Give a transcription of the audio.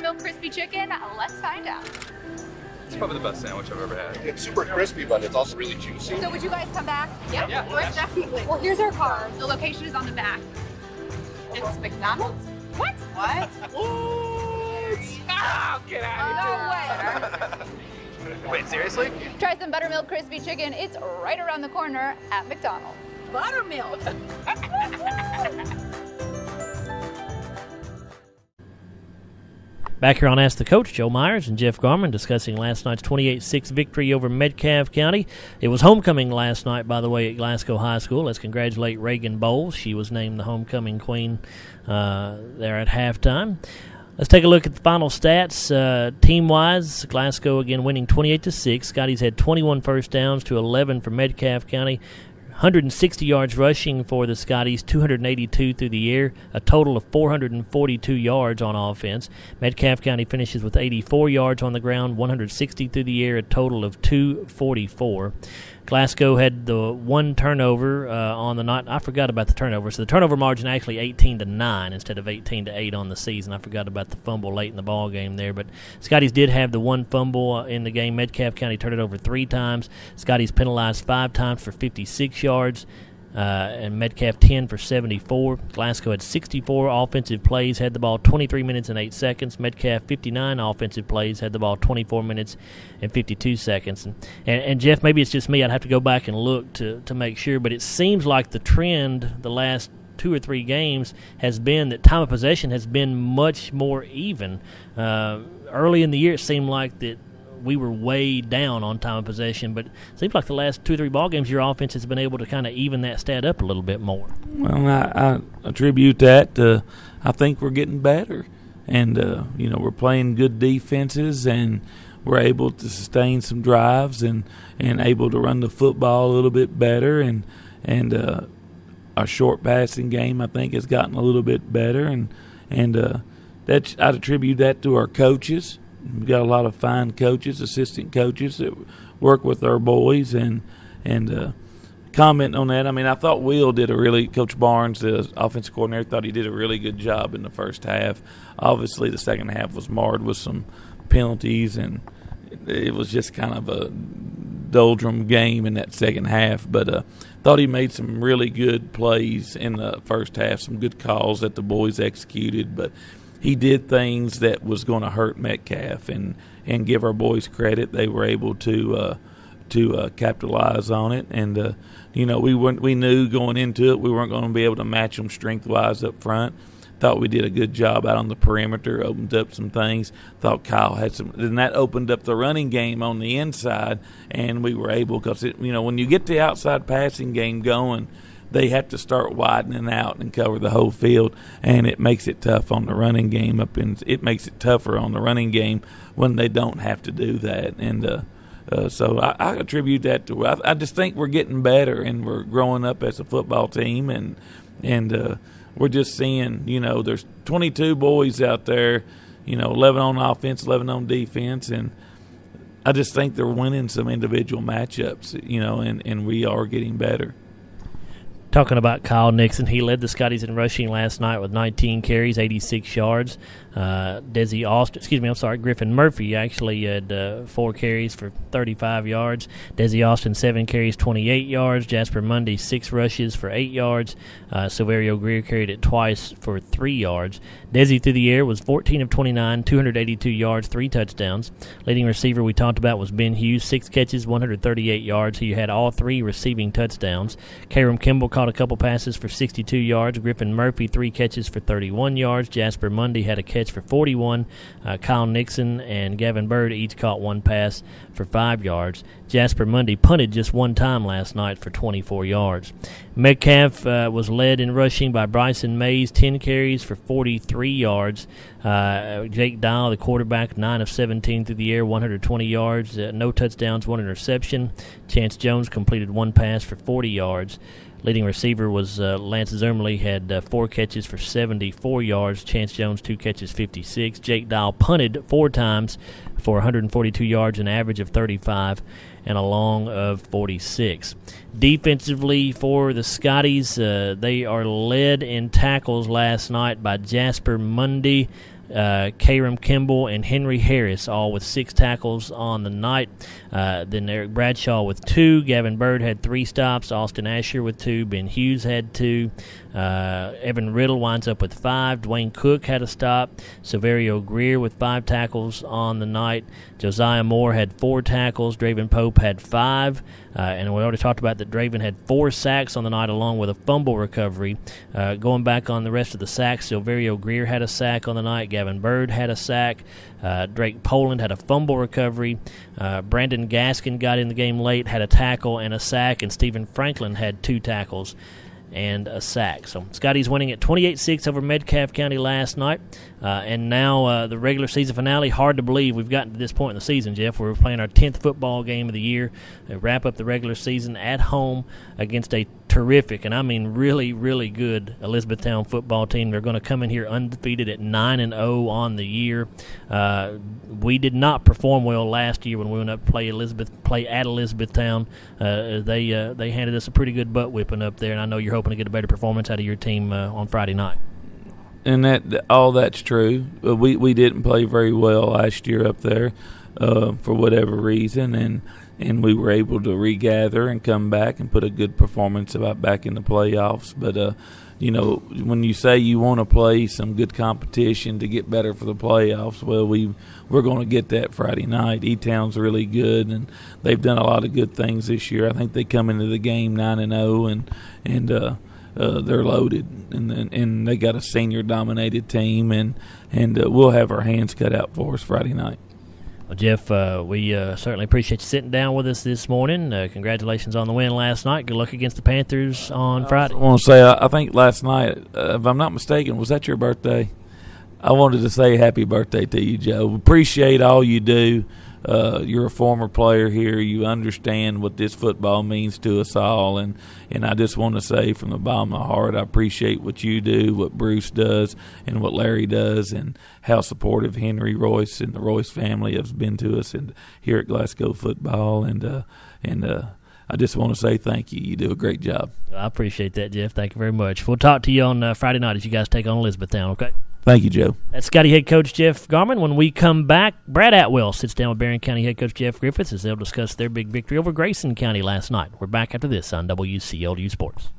buttermilk crispy chicken? Let's find out. It's probably the best sandwich I've ever had. It's super crispy, but it's also really juicy. So would you guys come back? Yeah. Of course, definitely. Well, here's our card. The location is on the back. It's McDonald's? What? What? Oh, get out No way. Wait, seriously? Try some buttermilk crispy chicken. It's right around the corner at McDonald's. Buttermilk. Back here on Ask the Coach, Joe Myers and Jeff Garman discussing last night's 28-6 victory over Metcalfe County. It was homecoming last night, by the way, at Glasgow High School. Let's congratulate Reagan Bowles. She was named the homecoming queen there at halftime. Let's take a look at the final stats. Team-wise, Glasgow again winning 28-6. Scotty's had 21 first downs to 11 for Metcalfe County. 160 yards rushing for the Scotties, 282 through the air, a total of 442 yards on offense. Metcalfe County finishes with 84 yards on the ground, 160 through the air, a total of 244. Glasgow had the one turnover on the night. I forgot about the turnover. So the turnover margin actually 18-9 instead of 18-8 on the season. I forgot about the fumble late in the ball game there. But Scotties did have the one fumble in the game. Metcalfe County turned it over 3 times. Scotties penalized 5 times for 56 yards. And Metcalfe 10 for 74. Glasgow had 64 offensive plays, had the ball 23 minutes and 8 seconds. Metcalfe 59 offensive plays, had the ball 24 minutes and 52 seconds. And Jeff, maybe it's just me. I'd have to go back and look to make sure, but it seems like the trend the last 2 or 3 games has been that time of possession has been much more even. Early in the year, it seemed like that we were way down on time of possession, but it seems like the last 2 or 3 ball games, your offense has been able to kind of even that stat up a little bit more. Well, I attribute that to I think we're getting better, and we're playing good defenses, and we're able to sustain some drives and able to run the football a little bit better, and our short passing game I think has gotten a little bit better, and that I'd attribute that to our coaches. We've got a lot of fine coaches, assistant coaches that work with our boys, and comment on that. I mean, I thought Coach Barnes, the offensive coordinator, thought he did a really good job in the first half. Obviously, the second half was marred with some penalties, and it was just kind of a doldrum game in that second half. But thought he made some really good plays in the first half, some good calls that the boys executed, but he did things that was going to hurt Metcalfe, and give our boys credit. They were able to capitalize on it, and we knew going into it we weren't going to be able to match them strength-wise up front. Thought we did a good job out on the perimeter, opened up some things. Thought Kyle had some, and that opened up the running game on the inside, and we were able, because when you get the outside passing game going, they have to start widening out and cover the whole field, and it makes it tough on the running game. It makes it tougher on the running game when they don't have to do that. And so I attribute that to. I just think we're getting better, and we're growing up as a football team, and we're just seeing. There's 22 boys out there, 11 on offense, 11 on defense, and I just think they're winning some individual matchups, and we are getting better. Talking about Kyle Nixon, he led the Scotties in rushing last night with 19 carries, 86 yards. Griffin Murphy actually had 4 carries for 35 yards. Desi Austin, 7 carries, 28 yards. Jasper Mundy, 6 rushes for 8 yards. Silverio Greer carried it twice for 3 yards. Desi through the air was 14 of 29, 282 yards, 3 touchdowns. Leading receiver we talked about was Ben Hughes, 6 catches, 138 yards. He had all 3 receiving touchdowns. Karam Kimball caught a couple passes for 62 yards. Griffin Murphy, 3 catches for 31 yards. Jasper Mundy had a catch for 41. Kyle Nixon and Gavin Bird each caught 1 pass for 5 yards. Jasper Mundy punted just 1 time last night for 24 yards. Metcalfe was led in rushing by Bryson Mays, 10 carries for 43 yards. Jake Dial, the quarterback, 9 of 17 through the air, 120 yards. No touchdowns, 1 interception. Chance Jones completed 1 pass for 40 yards. Leading receiver was Lance Zermley, had 4 catches for 74 yards. Chance Jones, 2 catches, 56. Jake Dial punted 4 times for 142 yards, an average of 35, and a long of 46. Defensively for the Scotties, they are led in tackles last night by Jasper Mundy. Karam Kimball, and Henry Harris, all with 6 tackles on the night. Then Eric Bradshaw with 2. Gavin Bird had 3 stops. Austin Asher with 2. Ben Hughes had 2. Evan Riddle winds up with 5. Dwayne Cook had a stop. Silverio Greer with 5 tackles on the night. Josiah Moore had 4 tackles. Draven Pope had 5. And we already talked about that Draven had 4 sacks on the night along with a fumble recovery. Going back on the rest of the sacks, Silverio Greer had a sack on the night. Gavin Bird had a sack. Drake Poland had a fumble recovery. Brandon Gaskin got in the game late, had a tackle and a sack. And Stephen Franklin had 2 tackles and a sack. So Scotty's winning at 28-6 over Metcalfe County last night. And now the regular season finale. Hard to believe we've gotten to this point in the season, Jeff. We're playing our 10th football game of the year. We wrap up the regular season at home against a terrific, and I mean really, really good Elizabethtown football team. They're going to come in here undefeated at 9-0 on the year. We did not perform well last year when we went up to play at Elizabethtown. They handed us a pretty good butt whipping up there, and I know you're hoping to get a better performance out of your team on Friday night. And that's true. We didn't play very well last year up there for whatever reason, and we were able to regather and come back and put a good performance back in the playoffs. But when you say you want to play some good competition to get better for the playoffs, well, we're going to get that Friday night. E-Town's really good, and they've done a lot of good things this year. I think they come into the game 9-0, and they're loaded, and they got a senior-dominated team, and we'll have our hands cut out for us Friday night. Well, Jeff, we certainly appreciate you sitting down with us this morning. Congratulations on the win last night. Good luck against the Panthers on Friday. I want to say, I think last night, if I'm not mistaken, was that your birthday? I wanted to say happy birthday to you, Joe. Appreciate all you do. You're a former player here. You understand what this football means to us all, and I just want to say from the bottom of my heart, I appreciate what you do, what Bruce does, and what Larry does, and how supportive Henry Royce and the Royce family has been to us and here at Glasgow football, and I just want to say thank you. You do a great job. I appreciate that, Jeff. Thank you very much. We'll talk to you on Friday night as you guys take on Elizabethtown, okay? Thank you, Joe. That's Scotty head coach Jeff Garman. When we come back, Brad Atwell sits down with Barron County head coach Jeff Griffiths as they'll discuss their big victory over Grayson County last night. We're back after this on WCLU Sports.